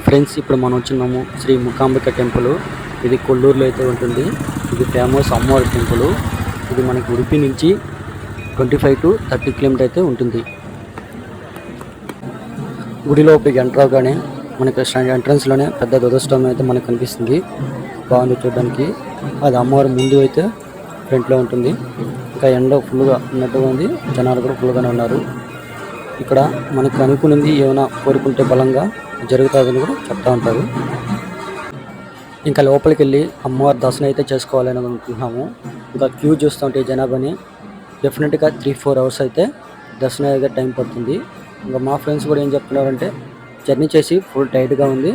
Friends, ఇప్పుడు మనం వచ్చినాము శ్రీ మూకాంబిక టెంపుల్. ఇది కొల్లూరులో అయితే ఉంటుంది. ఇది ఫేమస్ అమ్మవారి టెంపుల్. ఇది మనకి ఉడిపి నుంచి 25 to 30 కిలోమీటర్ అయితే ఉంటుంది. గుడి లోపలికి ఎంటర్ అవగానే మనకి ఎంట్రన్స్లోనే పెద్ద ధ్వజస్తంభం అయితే మనకు కనిపిస్తుంది. బాగుంది చూడడానికి. అది అమ్మవారి ముందు అయితే ఫ్రంట్లో ఉంటుంది. ఇంకా ఎండ ఫుల్గా ఉన్నట్టుగా ఉంది. జనాలు కూడా ఫుల్గానే ఉన్నారు. ఇక్కడ మనకు అనుకున్నది ఏమైనా కోరుకుంటే బలంగా జరుగుతుందని కూడా చెప్తా ఉంటారు. ఇంకా లోపలికి వెళ్ళి అమ్మవారి దర్శనం అయితే చేసుకోవాలని అనుకుంటున్నాము. ఇంకా క్యూ చూస్తుంటే జనాభాని డెఫినెట్గా 3-4 అవర్స్ అయితే దర్శనం అయితే టైం పడుతుంది. ఇంకా మా ఫ్రెండ్స్ కూడా ఏం చెప్తున్నారంటే జర్నీ చేసి ఫుల్ టైట్గా ఉంది,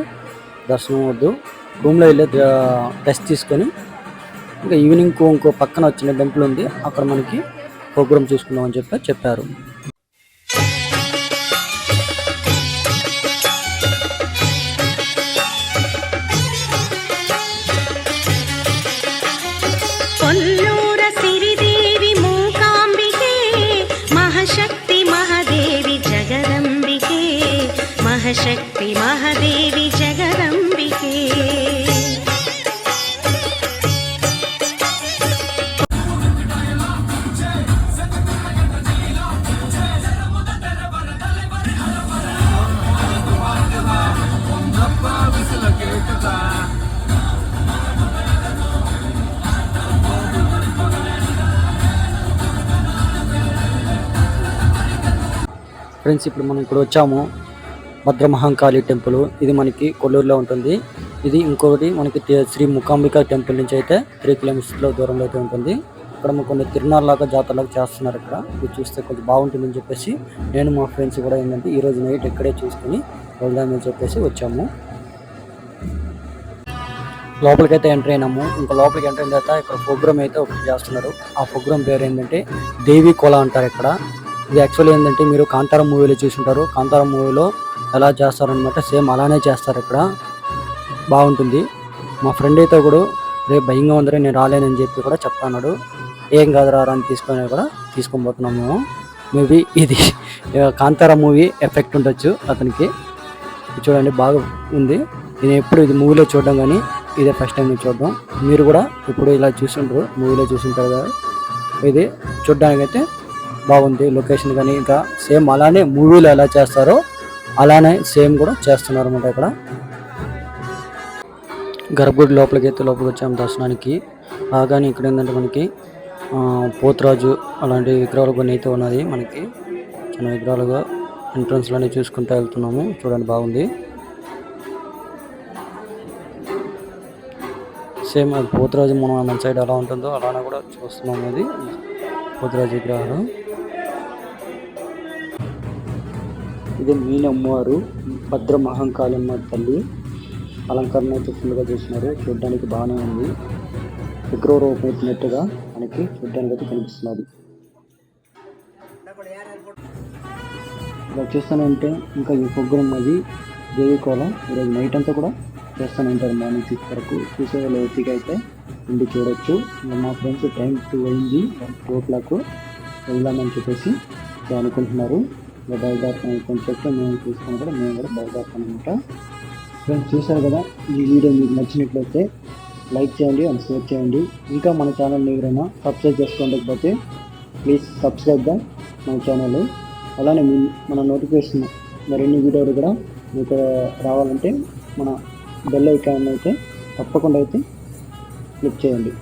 దర్శనం వద్దు, రూమ్లో వెళ్ళి రెస్ట్ తీసుకొని ఇంకా ఈవినింగ్ ఇంకో పక్కన వచ్చిన టెంపుల్ ఉంది, అక్కడ మనకి ప్రోగ్రామ్ చూసుకుందాం అని చెప్పారు. కొల్లూర సిరిదేవి మూకాంబికే మహాశక్తి మహాదేవి జగదంబికే, మహాశక్తి మహాదేవి జగదంబికే. ఫ్రెండ్స్, ఇప్పుడు మనం ఇక్కడ వచ్చాము భద్రమహంకాళి టెంపుల్. ఇది మనకి కొల్లూరులో ఉంటుంది. ఇది ఇంకొకటి మనకి శ్రీ మూకాంబిక టెంపుల్ నుంచి అయితే 3 కిలోమీటర్ల దూరంలో అయితే ఉంటుంది. ఇక్కడ కొన్ని తిరునాళ్ళలాగా జాతరలాగా చేస్తున్నారు. ఇక్కడ ఇది చూస్తే కొంచెం బాగుంటుందని చెప్పేసి నేను మా ఫ్రెండ్స్ కూడా ఏంటంటే ఈరోజు నైట్ ఇక్కడే చూసుకుని వెళ్దామని చెప్పేసి వచ్చాము. లోపలికి అయితే ఎంటర్ అయినాము. ఇంకా లోపలికి ఎంటర్ అయిన తర్వాత ఇక్కడ ప్రోగ్రామ్ అయితే ఒకటి చేస్తున్నారు. ఆ ప్రోగ్రామ్ పేరు ఏంటంటే దేవి కోల అంటారు. ఇక్కడ ఇది యాక్చువల్లీ ఏంటంటే మీరు కాంతారా మూవీలో చూసుంటారు. కాంతారా మూవీలో ఎలా చేస్తారనమాట, సేమ్ అలానే చేస్తారు. ఇక్కడ బాగుంటుంది. మా ఫ్రెండ్ అయితే కూడా రేపు భయంగా ఉందరే నేను రాలేనని చెప్పి కూడా చెప్తున్నాడు. ఏం కాదు రా అని తీసుకొని పోతున్నాము మేము. మేబీ ఇది కాంతారా మూవీ ఎఫెక్ట్ ఉండొచ్చు అతనికి. చూడండి బాగా ఉంది. నేను ఎప్పుడు ఇది మూవీలో చూడడం కానీ ఇదే ఫస్ట్ టైం నేను చూడడం. మీరు కూడా ఇప్పుడు ఇలా చూస్తుంటారు, మూవీలో చూస్తుంటారు కదా. ఇది చూడడానికి అయితే బాగుంది. లొకేషన్ కానీ ఇంకా సేమ్ అలానే మూవీలో ఎలా చేస్తారో అలానే సేమ్ కూడా చేస్తున్నారు అన్నమాట. ఇక్కడ గర్భగుడి లోపలికి వచ్చాము దర్శనానికి. కానీ ఇక్కడ ఏంటంటే మనకి పోతురాజు అలాంటి విగ్రహాలు కొన్ని అయితే ఉన్నది. మనకి చిన్న విగ్రహాలుగా ఎంట్రన్స్లోనే చూసుకుంటూ వెళ్తున్నాము. చూడండి బాగుంది. సేమ్ అది పోతురాజు మన సైడ్ ఎలా ఉంటుందో అలానే కూడా చూస్తున్నాము. అది పోతురాజు విగ్రహాలు. ఇది మీన అమ్మవారు, భద్రమహంకాళి అమ్మవారి తల్లి. అలంకరణ అయితే ఫుల్గా చేసినారు. చూడడానికి బాగానే ఉంది. విగ్రహ రూపం ఎత్తినట్టుగా మనకి చూడడానికి అయితే కనిపిస్తున్నది. ఇలా చూస్తానంటే ఇంకా ఈ ప్రోగ్రామ్ అది దేవి కోలం ఈరోజు నైట్ అంతా కూడా చేస్తూనే ఉంటారు. మార్నింగ్ 6 వరకు చూసే వాళ్ళు ఓపిక అయితే ఉండి చూడొచ్చు. మా ఫ్రెండ్స్ టైం 2 అయింది, 2 o'clock వెళ్దామని చెప్పేసి అనుకుంటున్నారు. బయలుదేరుతాను కొంచెం చెప్తే మేము చూసుకొని కూడా మేము కూడా బయలుదేరుతాం అనమాట. ఫ్రెండ్స్ చూశారు కదా, ఈ వీడియో మీకు నచ్చినట్లయితే లైక్ చేయండి అండ్ షేర్ చేయండి. ఇంకా మన ఛానల్ని ఎవరైనా సబ్స్క్రైబ్ చేసుకోకపోతే ప్లీజ్ సబ్స్క్రైబ్ ద మన ఛానల్. అలానే మన నోటిఫికేషన్ మరిన్ని వీడియోలు కూడా మీకు రావాలంటే మన బెల్ ఐకాన్ అయితే తప్పకుండా అయితే క్లిక్ చేయండి.